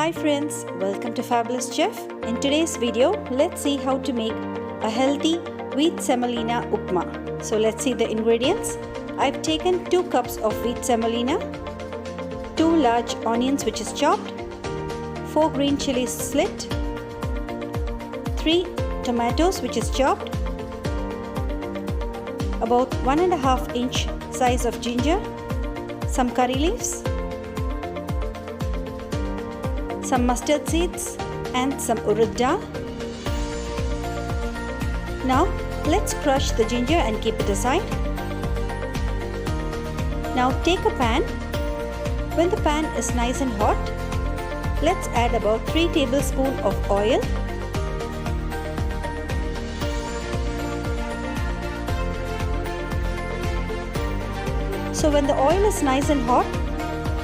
Hi friends, welcome to Fabulous Chef. In today's video, let's see how to make a healthy wheat semolina upma. So let's see the ingredients. I've taken 2 cups of wheat semolina, 2 large onions which is chopped, 4 green chillies slit, 3 tomatoes which is chopped, about 1.5 inch size of ginger, some curry leaves, some mustard seeds and some urad dal. Now let's crush the ginger and keep it aside. Now take a pan. When the pan is nice and hot, let's add about 3 tablespoons of oil. So when the oil is nice and hot,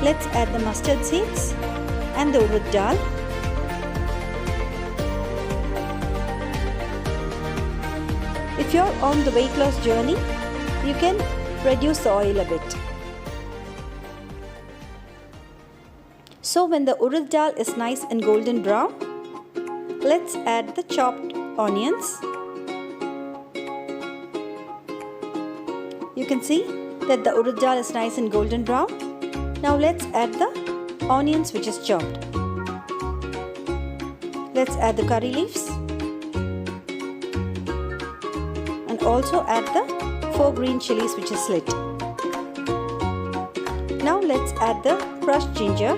let's add the mustard seeds and the urad dal. If you're on the weight loss journey, you can reduce the oil a bit. So when the urad dal is nice and golden brown, let's add the chopped onions. You can see that the urad dal is nice and golden brown. Now let's add the onions which is chopped. Let's add the curry leaves and also add the 4 green chillies which is slit. Now let's add the crushed ginger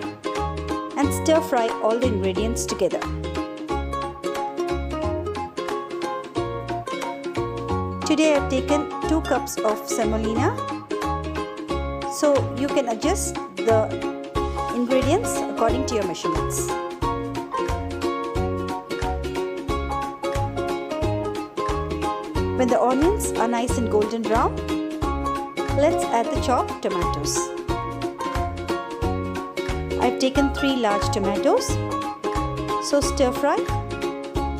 and stir fry all the ingredients together. Today I have taken 2 cups of semolina, so you can adjust the ingredients according to your measurements. When the onions are nice and golden brown, let's add the chopped tomatoes. I've taken 3 large tomatoes, so stir fry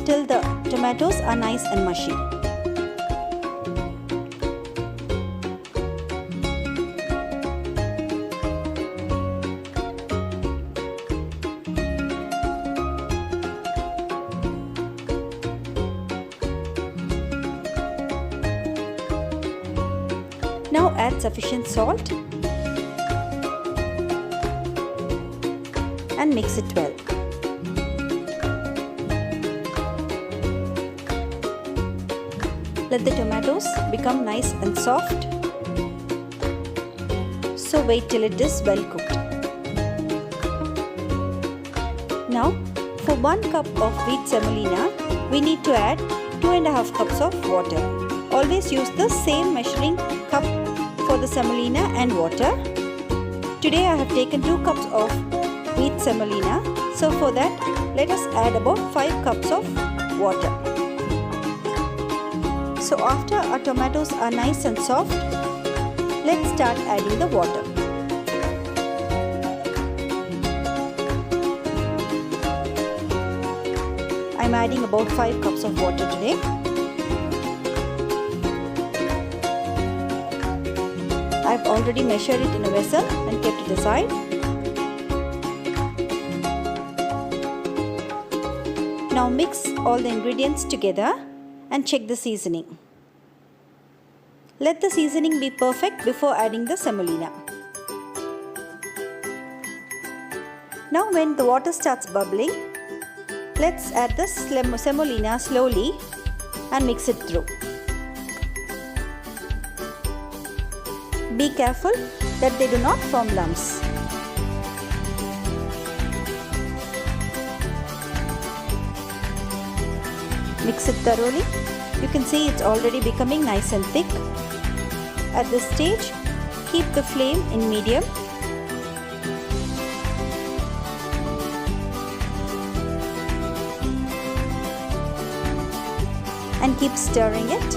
till the tomatoes are nice and mushy. Now add sufficient salt and mix it well. Let the tomatoes become nice and soft. So wait till it is well cooked. Now for 1 cup of wheat semolina, we need to add 2.5 cups of water. Always use the same measuring cup for the semolina and water. Today I have taken 2 cups of wheat semolina, so for that let us add about 5 cups of water. So after our tomatoes are nice and soft, let's start adding the water. I am adding about 5 cups of water today. I've already measured it in a vessel and kept it aside. Now mix all the ingredients together and check the seasoning. Let the seasoning be perfect before adding the semolina. Now when the water starts bubbling, let's add the semolina slowly and mix it through. Be careful that they do not form lumps. Mix it thoroughly. You can see it's already becoming nice and thick. At this stage, keep the flame in medium. And keep stirring it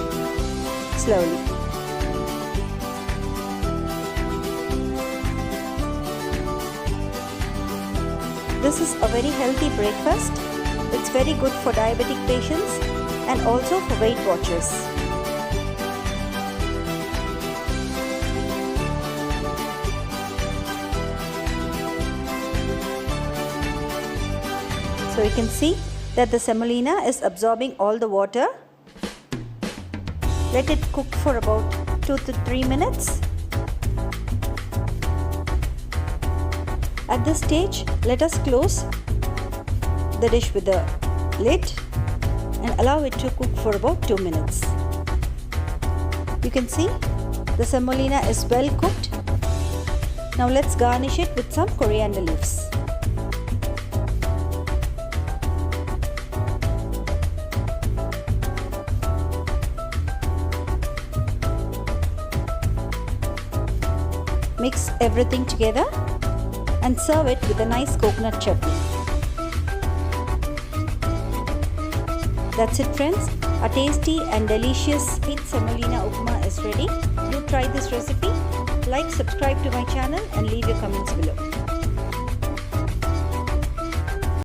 slowly. This is a very healthy breakfast. It's very good for diabetic patients and also for Weight Watchers. So you can see that the semolina is absorbing all the water. Let it cook for about 2 to 3 minutes. At this stage, let us close the dish with the lid and allow it to cook for about 2 minutes. You can see the semolina is well cooked. Now let's garnish it with some coriander leaves. Mix everything together and serve it with a nice coconut chutney. That's it, friends. A tasty and delicious wheat semolina upma is ready. Do try this recipe. Like, subscribe to my channel and leave your comments below.